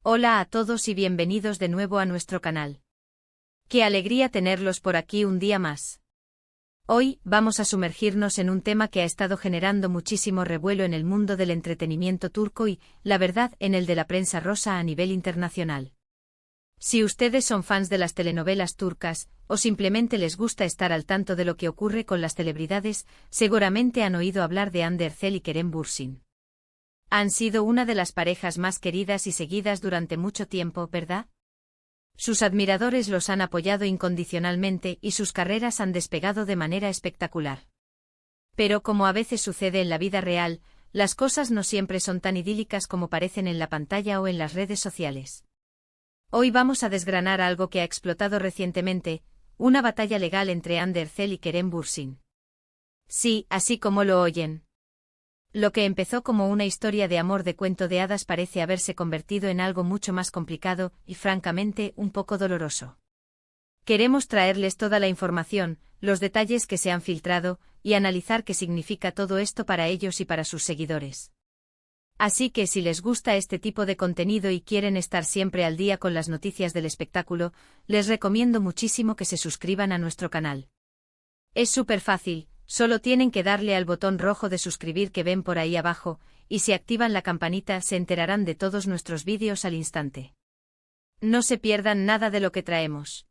Hola a todos y bienvenidos de nuevo a nuestro canal. Qué alegría tenerlos por aquí un día más. Hoy vamos a sumergirnos en un tema que ha estado generando muchísimo revuelo en el mundo del entretenimiento turco y, la verdad, en el de la prensa rosa a nivel internacional. Si ustedes son fans de las telenovelas turcas, o simplemente les gusta estar al tanto de lo que ocurre con las celebridades, seguramente han oído hablar de Hande Erçel y Kerem Bürsin. Han sido una de las parejas más queridas y seguidas durante mucho tiempo, ¿verdad? Sus admiradores los han apoyado incondicionalmente y sus carreras han despegado de manera espectacular. Pero como a veces sucede en la vida real, las cosas no siempre son tan idílicas como parecen en la pantalla o en las redes sociales. Hoy vamos a desgranar algo que ha explotado recientemente, una batalla legal entre Hande Erçel y Kerem Bürsin. Sí, así como lo oyen. Lo que empezó como una historia de amor de cuento de hadas parece haberse convertido en algo mucho más complicado y, francamente, un poco doloroso. Queremos traerles toda la información, los detalles que se han filtrado, y analizar qué significa todo esto para ellos y para sus seguidores. Así que si les gusta este tipo de contenido y quieren estar siempre al día con las noticias del espectáculo, les recomiendo muchísimo que se suscriban a nuestro canal. Es súper fácil. Solo tienen que darle al botón rojo de suscribir que ven por ahí abajo, y si activan la campanita se enterarán de todos nuestros vídeos al instante. No se pierdan nada de lo que traemos.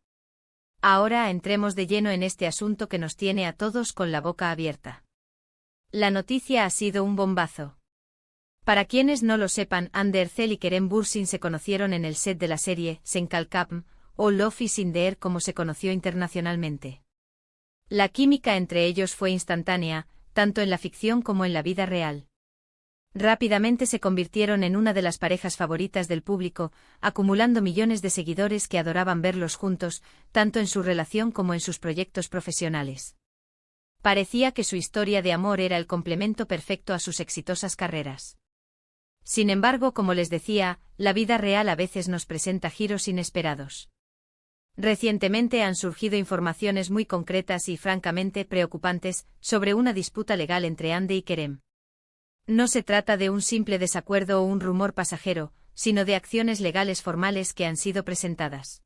Ahora entremos de lleno en este asunto que nos tiene a todos con la boca abierta. La noticia ha sido un bombazo. Para quienes no lo sepan, Hande Erçel y Kerem Bürsin se conocieron en el set de la serie Sen Kalkapm, o Love is in the Air como se conoció internacionalmente. La química entre ellos fue instantánea, tanto en la ficción como en la vida real. Rápidamente se convirtieron en una de las parejas favoritas del público, acumulando millones de seguidores que adoraban verlos juntos, tanto en su relación como en sus proyectos profesionales. Parecía que su historia de amor era el complemento perfecto a sus exitosas carreras. Sin embargo, como les decía, la vida real a veces nos presenta giros inesperados. Recientemente han surgido informaciones muy concretas y francamente preocupantes sobre una disputa legal entre Hande y Kerem. No se trata de un simple desacuerdo o un rumor pasajero, sino de acciones legales formales que han sido presentadas.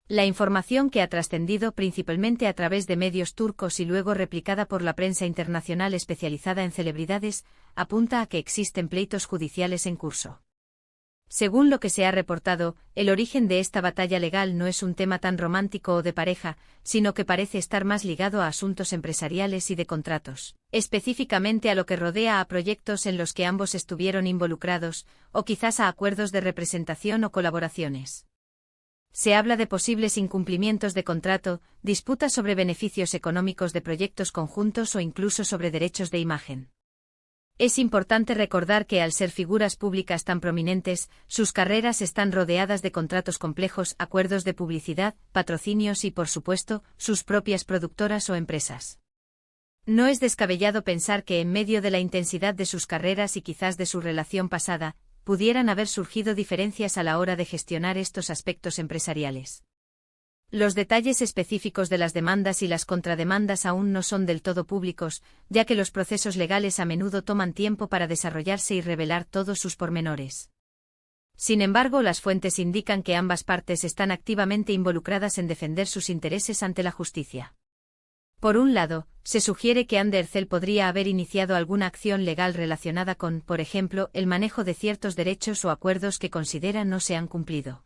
La información que ha trascendido principalmente a través de medios turcos y luego replicada por la prensa internacional especializada en celebridades, apunta a que existen pleitos judiciales en curso. Según lo que se ha reportado, el origen de esta batalla legal no es un tema tan romántico o de pareja, sino que parece estar más ligado a asuntos empresariales y de contratos, específicamente a lo que rodea a proyectos en los que ambos estuvieron involucrados, o quizás a acuerdos de representación o colaboraciones. Se habla de posibles incumplimientos de contrato, disputas sobre beneficios económicos de proyectos conjuntos o incluso sobre derechos de imagen. Es importante recordar que al ser figuras públicas tan prominentes, sus carreras están rodeadas de contratos complejos, acuerdos de publicidad, patrocinios y, por supuesto, sus propias productoras o empresas. No es descabellado pensar que en medio de la intensidad de sus carreras y quizás de su relación pasada, pudieran haber surgido diferencias a la hora de gestionar estos aspectos empresariales. Los detalles específicos de las demandas y las contrademandas aún no son del todo públicos, ya que los procesos legales a menudo toman tiempo para desarrollarse y revelar todos sus pormenores. Sin embargo, las fuentes indican que ambas partes están activamente involucradas en defender sus intereses ante la justicia. Por un lado, se sugiere que Hande Erçel podría haber iniciado alguna acción legal relacionada con, por ejemplo, el manejo de ciertos derechos o acuerdos que considera no se han cumplido.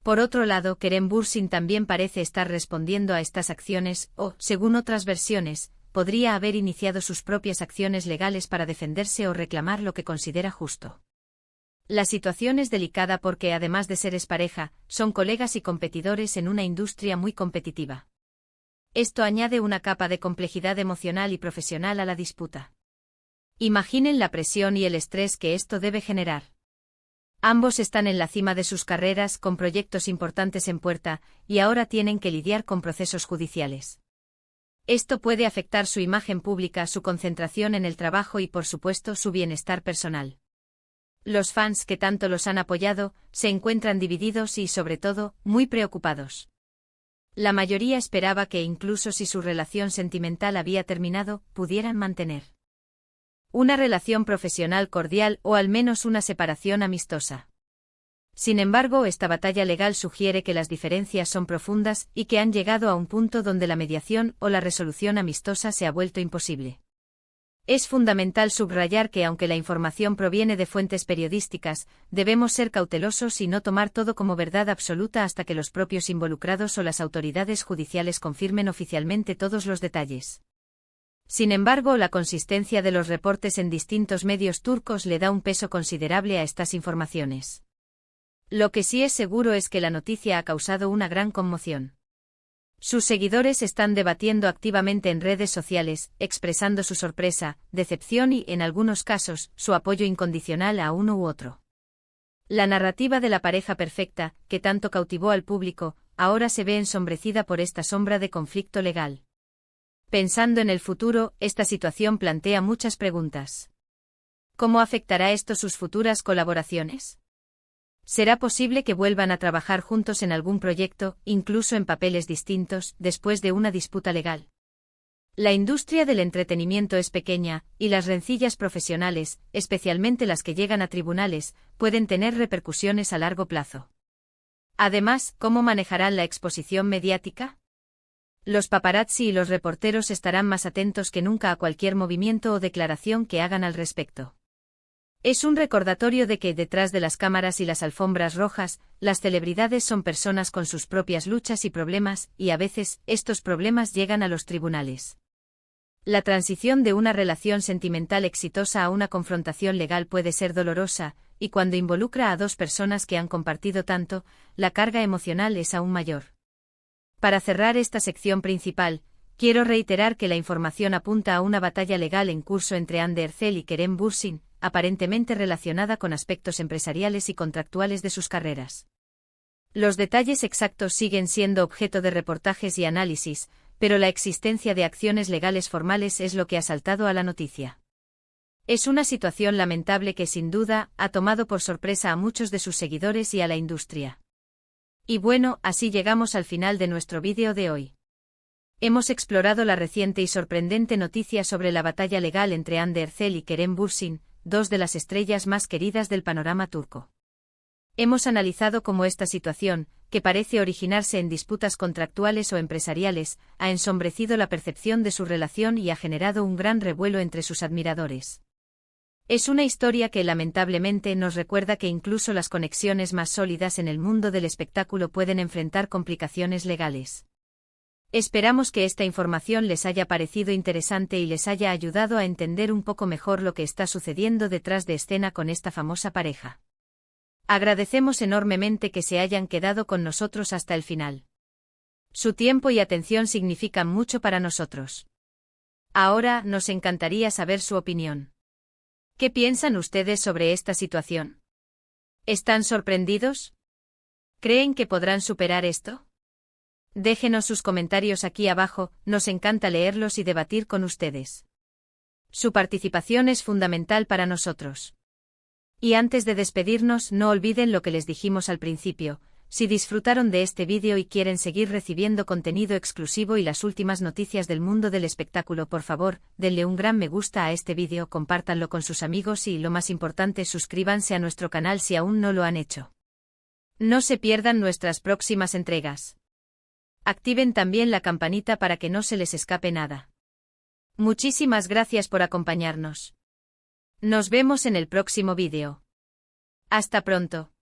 Por otro lado, Kerem Bürsin también parece estar respondiendo a estas acciones o, según otras versiones, podría haber iniciado sus propias acciones legales para defenderse o reclamar lo que considera justo. La situación es delicada porque, además de ser expareja, son colegas y competidores en una industria muy competitiva. Esto añade una capa de complejidad emocional y profesional a la disputa. Imaginen la presión y el estrés que esto debe generar. Ambos están en la cima de sus carreras con proyectos importantes en puerta, y ahora tienen que lidiar con procesos judiciales. Esto puede afectar su imagen pública, su concentración en el trabajo y, por supuesto, su bienestar personal. Los fans que tanto los han apoyado se encuentran divididos y, sobre todo, muy preocupados. La mayoría esperaba que incluso si su relación sentimental había terminado, pudieran mantener una relación profesional cordial o al menos una separación amistosa. Sin embargo, esta batalla legal sugiere que las diferencias son profundas y que han llegado a un punto donde la mediación o la resolución amistosa se ha vuelto imposible. Es fundamental subrayar que aunque la información proviene de fuentes periodísticas, debemos ser cautelosos y no tomar todo como verdad absoluta hasta que los propios involucrados o las autoridades judiciales confirmen oficialmente todos los detalles. Sin embargo, la consistencia de los reportes en distintos medios turcos le da un peso considerable a estas informaciones. Lo que sí es seguro es que la noticia ha causado una gran conmoción. Sus seguidores están debatiendo activamente en redes sociales, expresando su sorpresa, decepción y, en algunos casos, su apoyo incondicional a uno u otro. La narrativa de la pareja perfecta, que tanto cautivó al público, ahora se ve ensombrecida por esta sombra de conflicto legal. Pensando en el futuro, esta situación plantea muchas preguntas. ¿Cómo afectará esto sus futuras colaboraciones? ¿Será posible que vuelvan a trabajar juntos en algún proyecto, incluso en papeles distintos, después de una disputa legal? La industria del entretenimiento es pequeña, y las rencillas profesionales, especialmente las que llegan a tribunales, pueden tener repercusiones a largo plazo. Además, ¿cómo manejarán la exposición mediática? Los paparazzi y los reporteros estarán más atentos que nunca a cualquier movimiento o declaración que hagan al respecto. Es un recordatorio de que, detrás de las cámaras y las alfombras rojas, las celebridades son personas con sus propias luchas y problemas, y a veces, estos problemas llegan a los tribunales. La transición de una relación sentimental exitosa a una confrontación legal puede ser dolorosa, y cuando involucra a dos personas que han compartido tanto, la carga emocional es aún mayor. Para cerrar esta sección principal, quiero reiterar que la información apunta a una batalla legal en curso entre Hande Erçel y Kerem Bürsin, aparentemente relacionada con aspectos empresariales y contractuales de sus carreras. Los detalles exactos siguen siendo objeto de reportajes y análisis, pero la existencia de acciones legales formales es lo que ha saltado a la noticia. Es una situación lamentable que sin duda ha tomado por sorpresa a muchos de sus seguidores y a la industria. Y bueno, así llegamos al final de nuestro vídeo de hoy. Hemos explorado la reciente y sorprendente noticia sobre la batalla legal entre Hande Erçel y Kerem Bürsin, dos de las estrellas más queridas del panorama turco. Hemos analizado cómo esta situación, que parece originarse en disputas contractuales o empresariales, ha ensombrecido la percepción de su relación y ha generado un gran revuelo entre sus admiradores. Es una historia que lamentablemente nos recuerda que incluso las conexiones más sólidas en el mundo del espectáculo pueden enfrentar complicaciones legales. Esperamos que esta información les haya parecido interesante y les haya ayudado a entender un poco mejor lo que está sucediendo detrás de escena con esta famosa pareja. Agradecemos enormemente que se hayan quedado con nosotros hasta el final. Su tiempo y atención significan mucho para nosotros. Ahora nos encantaría saber su opinión. ¿Qué piensan ustedes sobre esta situación? ¿Están sorprendidos? ¿Creen que podrán superar esto? Déjenos sus comentarios aquí abajo, nos encanta leerlos y debatir con ustedes. Su participación es fundamental para nosotros. Y antes de despedirnos, no olviden lo que les dijimos al principio. Si disfrutaron de este vídeo y quieren seguir recibiendo contenido exclusivo y las últimas noticias del mundo del espectáculo, por favor, denle un gran me gusta a este vídeo, compártanlo con sus amigos y, lo más importante, suscríbanse a nuestro canal si aún no lo han hecho. No se pierdan nuestras próximas entregas. Activen también la campanita para que no se les escape nada. Muchísimas gracias por acompañarnos. Nos vemos en el próximo vídeo. Hasta pronto.